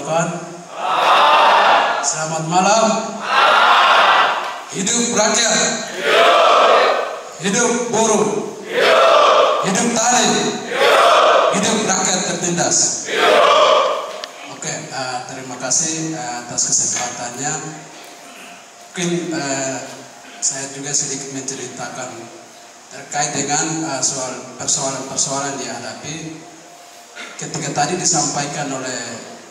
kawan-kawan. Selamat malam. Hidup rakyat. Hidup buruh. Hidup tani. Hidup rakyat tertindas. Oke, terima kasih atas kesempatannya. Mungkin saya juga sedikit menceritakan terkait dengan soal persoalan-persoalan dihadapi. Ketika tadi disampaikan oleh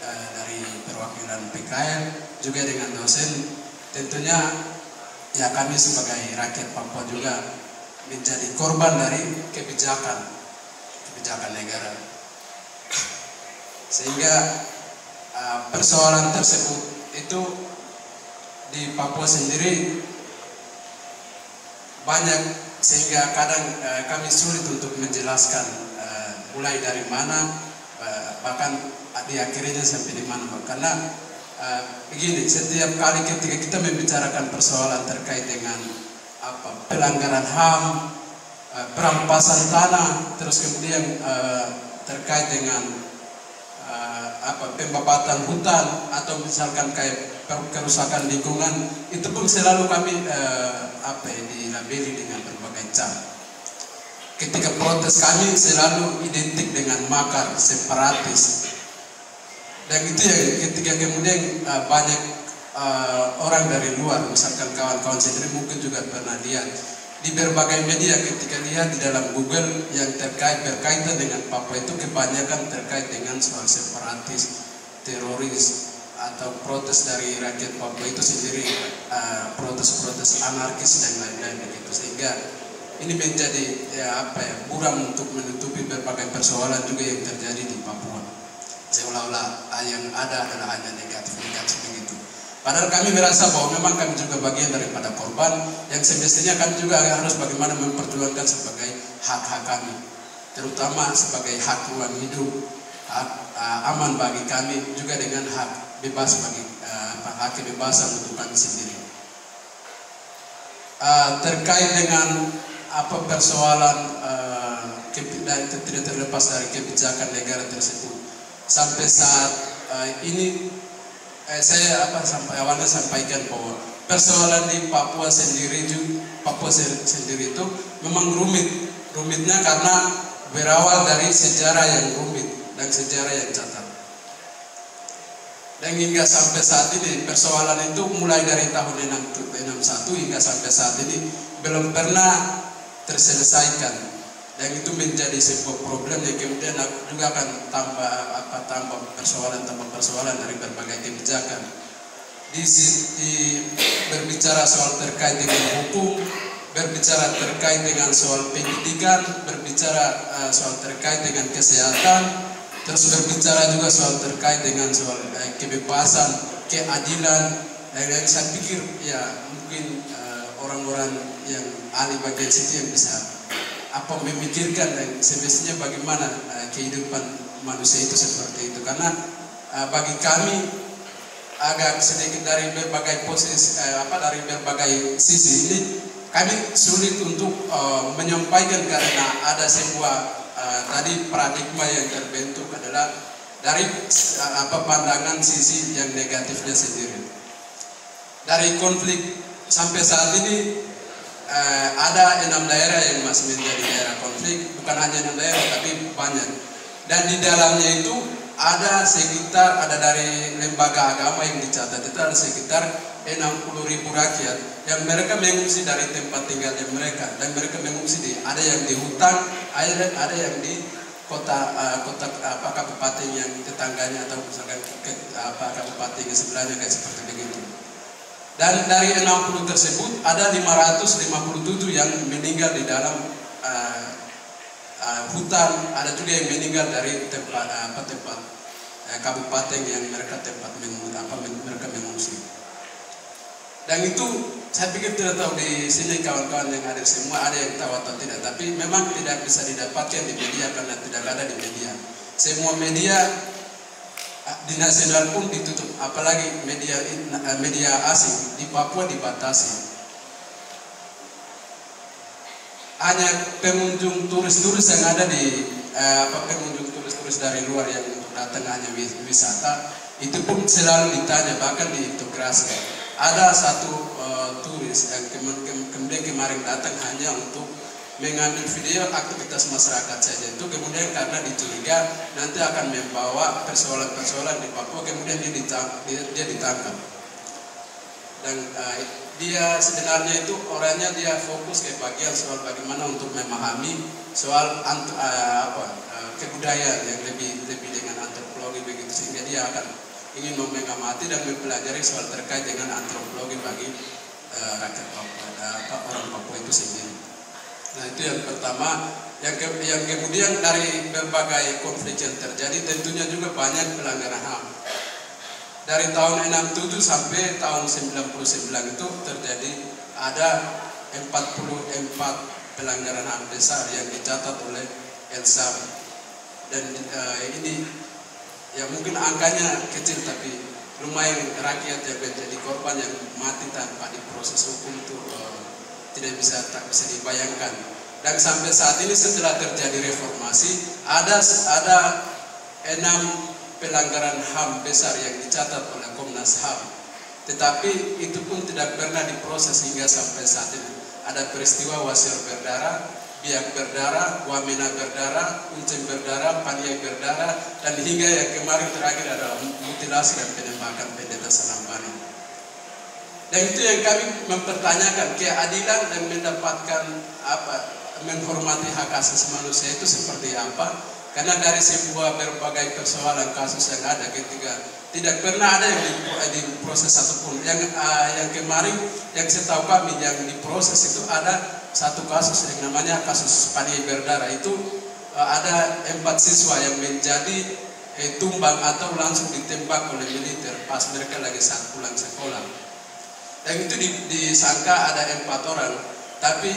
dari perwakilan PKL juga dengan dosen, tentunya ya kami sebagai rakyat Papua juga menjadi korban dari kebijakan negara. Sehingga persoalan tersebut itu di Papua sendiri banyak, sehingga kadang kami sulit untuk menjelaskan mulai dari mana, bahkan diakhirinya sampai di mana. Karena begini, setiap kali ketika kita membicarakan persoalan terkait dengan pelanggaran HAM, perampasan tanah, terus kemudian terkait dengan pembabatan hutan, atau misalkan kayak kerusakan lingkungan, itu pun selalu kami dilabeli dengan berbagai cara. Ketika protes kami selalu identik dengan makar, separatis. Dan itu ya ketika kemudian banyak orang dari luar, misalkan kawan-kawan sendiri mungkin juga pernah lihat di berbagai media, ketika lihat di dalam Google yang berkaitan dengan Papua itu kebanyakan terkait dengan soal separatis, teroris, atau protes dari rakyat Papua itu sendiri, protes-protes anarkis dan lain-lain begitu. Sehingga ini menjadi buram untuk menutupi berbagai persoalan juga yang terjadi di Papua. Seolah-olah yang ada adalah hanya negatif begitu. Padahal kami merasa bahwa memang kami juga bagian daripada korban yang semestinya kami juga harus bagaimana memperjuangkan sebagai hak-hak kami, terutama sebagai hak ruang hidup, hak aman bagi kami, juga dengan hak bebas bagi hak kebebasan untuk kami sendiri. Terkait dengan persoalan tidak terlepas dari kebijakan negara tersebut, sampai saat ini saya sampai awalnya sampaikan bahwa persoalan di Papua sendiri itu memang rumitnya karena berawal dari sejarah yang rumit dan sejarah yang catat. Dan hingga sampai saat ini persoalan itu mulai dari tahun 61 hingga sampai saat ini belum pernah terselesaikan. Dan itu menjadi sebuah problem yang kemudian juga akan tambah persoalan dari berbagai kebijakan. Berbicara soal terkait dengan hukum, berbicara terkait dengan soal pendidikan, berbicara soal terkait dengan kesehatan, terus berbicara juga soal terkait dengan soal kebebasan, keadilan. Dan saya pikir ya mungkin orang-orang yang ahli bagian situ yang bisa memikirkan dan semestinya bagaimana kehidupan manusia itu seperti itu. Karena bagi kami agak sedikit dari berbagai posisi, dari berbagai sisi ini kami sulit untuk menyampaikan, karena ada sebuah tadi paradigma yang terbentuk adalah dari pandangan sisi yang negatifnya sendiri. Dari konflik sampai saat ini ada 6 daerah yang masih menjadi daerah konflik, bukan hanya 6 daerah tapi banyak. Dan di dalamnya itu ada dari lembaga agama yang dicatat itu ada sekitar 60.000 rakyat yang mereka mengungsi dari tempat tinggalnya mereka, dan mereka mengungsi ada yang di hutan, ada yang di kota kabupaten yang tetangganya, atau misalkan kabupaten yang sebelahnya, kayak seperti begitu. Dan dari 60 tersebut ada 557 yang meninggal di dalam hutan, ada juga yang meninggal dari tempat kabupaten yang mereka mereka mengungsi. Dan itu saya pikir tidak tahu di sini kawan-kawan yang ada semua ada yang tahu atau tidak, tapi memang tidak bisa didapatkan di media karena tidak ada di media. Semua media di nasional pun ditutup, apalagi media asing di Papua dibatasi. Hanya pengunjung turis-turis yang ada di pengunjung turis-turis dari luar yang untuk datang hanya wisata, Itu pun selalu ditanya, bahkan diintegrasikan. Ada satu turis yang kemudian kemarin datang hanya untuk mengambil video aktivitas masyarakat saja. Itu kemudian karena dicuriga nanti akan membawa persoalan-persoalan di Papua, kemudian dia ditangkap. Dan dia sebenarnya itu orangnya dia fokus ke bagian soal bagaimana untuk memahami soal kebudayaan yang lebih dengan antropologi begitu, sehingga dia akan ingin mengamati dan mempelajari soal terkait dengan antropologi bagi rakyat Papua, orang Papua itu sendiri. Nah, itu yang pertama. Yang kemudian dari berbagai konflik yang terjadi tentunya juga banyak pelanggaran HAM. Dari tahun 67 sampai tahun 99 itu terjadi ada 44 pelanggaran HAM besar yang dicatat oleh LSAM. Dan ini ya mungkin angkanya kecil, tapi lumayan rakyat yang menjadi korban yang mati tanpa diproses hukum itu tak bisa dibayangkan. Dan sampai saat ini setelah terjadi reformasi ada 6 pelanggaran HAM besar yang dicatat oleh Komnas HAM, tetapi itu pun tidak pernah diproses hingga sampai saat ini. Ada peristiwa Wasir berdarah, Biak berdarah, Wamena berdarah, Unceng berdarah, Paniai berdarah, dan hingga yang kemarin terakhir adalah mutilasi dan penembakan pendeta Salambani. Dan itu yang kami mempertanyakan, keadilan dan mendapatkan menghormati hak asasi manusia itu seperti apa? Karena dari sebuah berbagai persoalan kasus yang ada ketika tidak pernah ada yang diproses satupun. Yang kemarin yang setahu kami yang diproses itu ada satu kasus yang namanya kasus Paniai berdarah. Itu ada 4 siswa yang menjadi tumbang atau langsung ditembak oleh militer pas mereka lagi saat pulang sekolah. Dan itu disangka ada 4 orang, tapi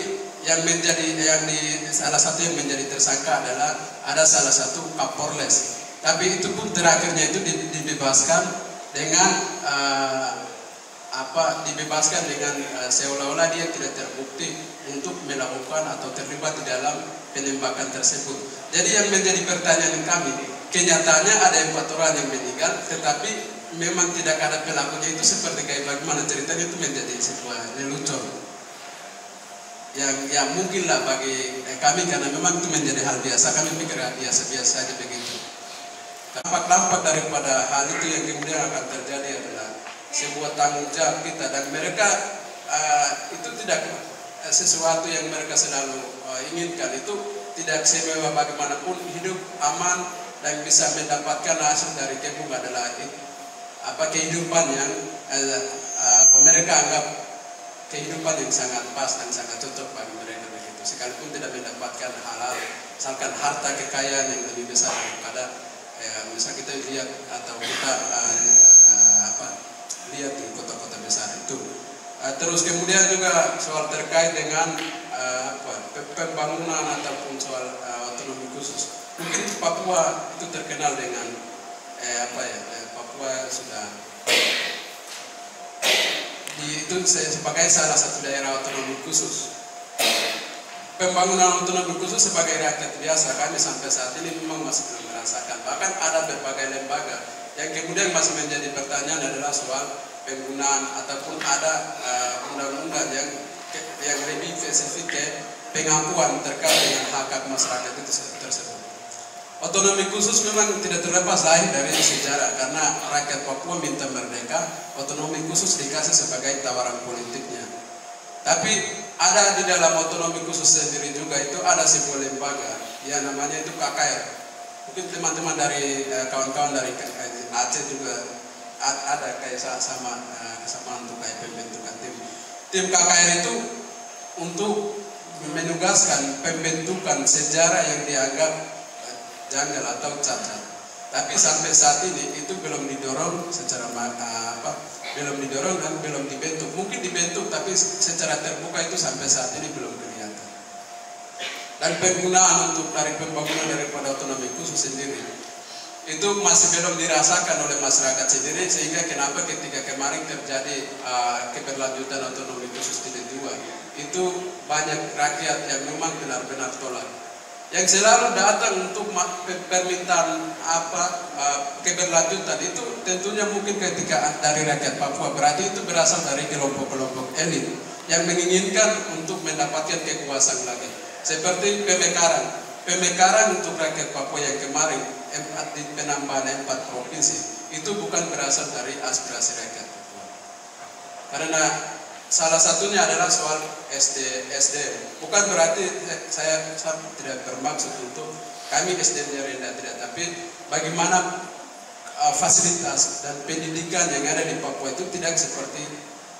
salah satu yang menjadi tersangka adalah ada salah satu Kapolres. Tapi itu pun terakhirnya itu dibebaskan dengan seolah-olah dia tidak terbukti untuk melakukan atau terlibat di dalam penembakan tersebut. Jadi yang menjadi pertanyaan kami, kenyataannya ada 4 orang yang meninggal, tetapi memang tidak ada pelakunya. Itu seperti kayak bagaimana ceritanya, itu menjadi sebuah lelucon yang mungkin lah bagi kami, karena memang itu menjadi hal biasa. Kami pikir biasa-biasa saja begitu. Dampak-dampak daripada hal itu yang kemudian akan terjadi adalah sebuah tanggung jawab kita, dan mereka itu tidak sesuatu yang mereka selalu inginkan. Itu tidak semewah bagaimanapun hidup aman dan bisa mendapatkan hasil dari kebun adalah kehidupan yang mereka anggap kehidupan yang sangat pas dan sangat cocok bagi mereka begitu. Sekalipun tidak mendapatkan hal-hal, misalkan harta kekayaan yang lebih besar daripada misal kita lihat atau kita lihat di kota-kota besar itu. Terus kemudian juga soal terkait dengan pembangunan ataupun soal otonomi khusus. Mungkin Papua itu terkenal dengan Papua sudah itu sebagai salah satu daerah otonomi khusus. Pembangunan otonomi khusus sebagai rakyat biasa kami sampai saat ini memang masih belum merasakan. Bahkan ada berbagai lembaga yang kemudian masih menjadi pertanyaan adalah soal penggunaan ataupun ada undang-undang yang lebih spesifik ke pengakuan terkait dengan hak masyarakat itu tersebut. Otonomi khusus memang tidak terlepas lahir dari sejarah, karena rakyat Papua minta merdeka, otonomi khusus dikasih sebagai tawaran politiknya. Tapi ada di dalam otonomi khusus sendiri juga itu ada sebuah lembaga yang namanya itu KKR. Mungkin teman-teman dari kawan-kawan dari Aceh juga ada kayak kesamaan untuk kayak pembentukan tim KKR itu untuk menugaskan pembentukan sejarah yang dianggap janggal atau cacat. Tapi sampai saat ini itu belum didorong secara belum didorong dan belum dibentuk. Mungkin dibentuk tapi secara terbuka itu sampai saat ini belum kelihatan. Dan penggunaan untuk dari pembangunan daripada otonomi khusus sendiri itu masih belum dirasakan oleh masyarakat sendiri, sehingga kenapa ketika kemarin terjadi keberlanjutan otonomi khusus jilid 2 itu banyak rakyat yang memang benar-benar tolak. yang selalu datang untuk permintaan keberlanjutan itu tentunya mungkin ketika dari rakyat Papua, berarti itu berasal dari kelompok-kelompok elit yang menginginkan untuk mendapatkan kekuasaan lagi. Seperti pemekaran untuk rakyat Papua yang kemarin di penambahan 4 provinsi itu bukan berasal dari aspirasi rakyat Papua. Karena salah satunya adalah soal SDM. Bukan berarti saya tidak bermaksud untuk kami SDM-nya rendah, tidak. Tapi bagaimana fasilitas dan pendidikan yang ada di Papua itu tidak seperti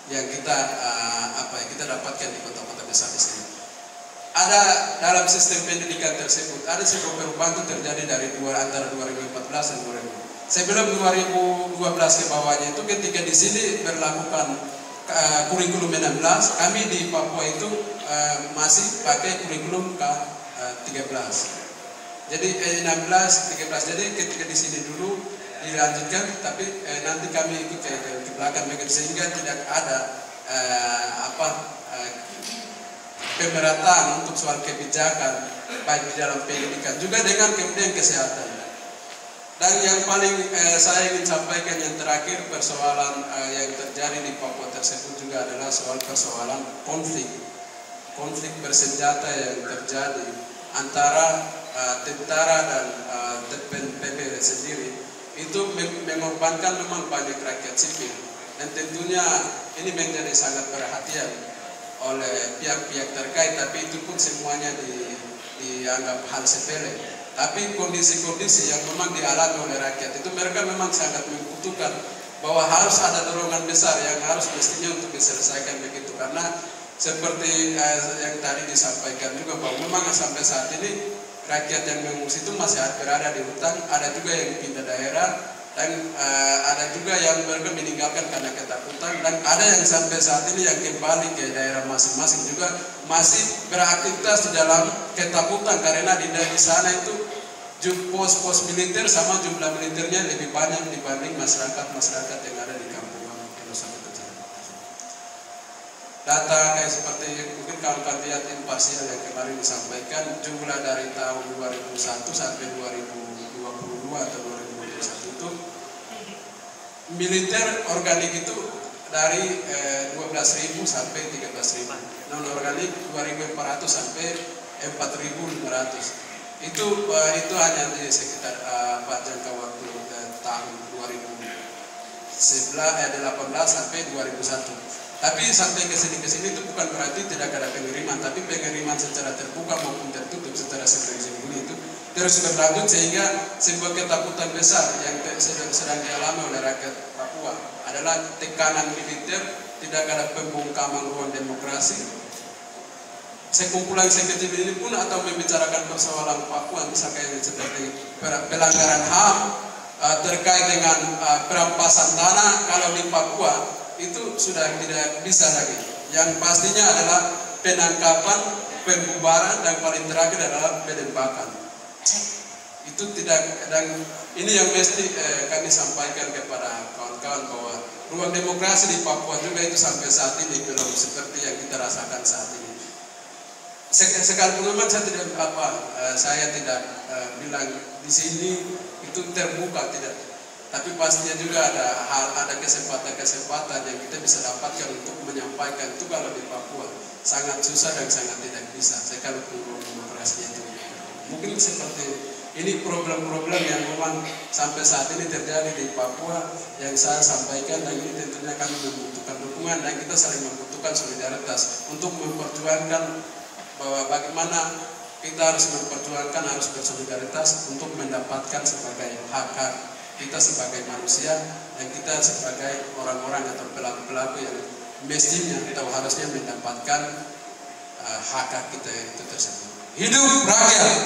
yang kita dapatkan di kota-kota besar di sini. Ada dalam sistem pendidikan tersebut ada sebuah perubahan itu terjadi dari antara 2014 dan 2000. Sebelum 2012 ke bawahnya itu ketika di sini berlakukan kurikulum 16, kami di Papua itu masih pakai kurikulum K13. Jadi 16, 13. Jadi ketika di sini dulu dilanjutkan, tapi nanti kami ikut ke belakang begitu, sehingga tidak ada pemerataan untuk soal kebijakan baik di dalam pendidikan juga dengan kemudian kesehatan. Dan yang paling saya ingin sampaikan yang terakhir, persoalan yang terjadi di Papua tersebut juga adalah soal persoalan konflik bersenjata yang terjadi antara tentara dan PPP sendiri. Itu mengorbankan memang banyak rakyat sipil, dan tentunya ini menjadi sangat perhatian oleh pihak-pihak terkait, tapi itu pun semuanya dianggap hal sepele. Tapi kondisi-kondisi yang memang dialami oleh rakyat itu mereka memang sangat membutuhkan bahwa harus ada dorongan besar yang harus mestinya untuk diselesaikan begitu. Karena seperti yang tadi disampaikan juga bahwa memang sampai saat ini rakyat yang mengungsi itu masih berada di hutan, ada juga yang pindah daerah, dan ada juga yang mereka meninggalkan karena ketakutan, dan ada yang sampai saat ini yang kembali ke daerah masing-masing juga masih beraktivitas di dalam ketakutan karena di sana itu pos-pos militer sama jumlah militernya lebih banyak dibanding masyarakat yang ada di kampung kecil. Data kayak seperti mungkin kawan-kawan lihat imparsial yang kemarin disampaikan, jumlah dari tahun 2001 sampai 2022 atau 2021 itu militer organik itu dari 12.000 sampai 13.000, non organik 2.400 sampai 4.500. Itu hanya di sekitar jangka waktu tahun 2018 sampai 2001. Tapi sampai ke sini itu bukan berarti tidak ada pengiriman, tapi pengiriman secara terbuka maupun tertutup secara sembunyi itu terus berlanjut, sehingga sebuah ketakutan besar yang sedang dialami oleh rakyat Papua adalah tekanan militer, tidak ada pembungkaman ruang demokrasi. Sekumpulan sekecil ini pun atau membicarakan persoalan Papua misalnya seperti pelanggaran HAM terkait dengan perampasan tanah, kalau di Papua itu sudah tidak bisa lagi. Yang pastinya adalah penangkapan, pembubaran, dan paling terakhir adalah penembakan. Itu tidak, dan ini yang mesti kami sampaikan kepada kawan-kawan bahwa ruang demokrasi di Papua juga itu sampai saat ini belum seperti yang kita rasakan saat ini. Sekalipun memang saya tidak bilang di sini itu terbuka, tidak. Tapi pastinya juga ada kesempatan-kesempatan yang kita bisa dapatkan untuk menyampaikan itu. Kalau di Papua sangat susah dan sangat tidak bisa. Sekalipun ruang demokrasi itu mungkin seperti ini problem-problem yang memang sampai saat ini terjadi di Papua yang saya sampaikan, dan ini tentunya kami membutuhkan dukungan dan kita saling membutuhkan solidaritas untuk memperjuangkan bahwa bagaimana kita harus memperjuangkan, harus bersolidaritas untuk mendapatkan sebagai hak kita sebagai manusia, dan kita sebagai orang-orang atau pelaku-pelaku yang mestinya atau harusnya mendapatkan hak kita itu tersebut. Hidup rakyat.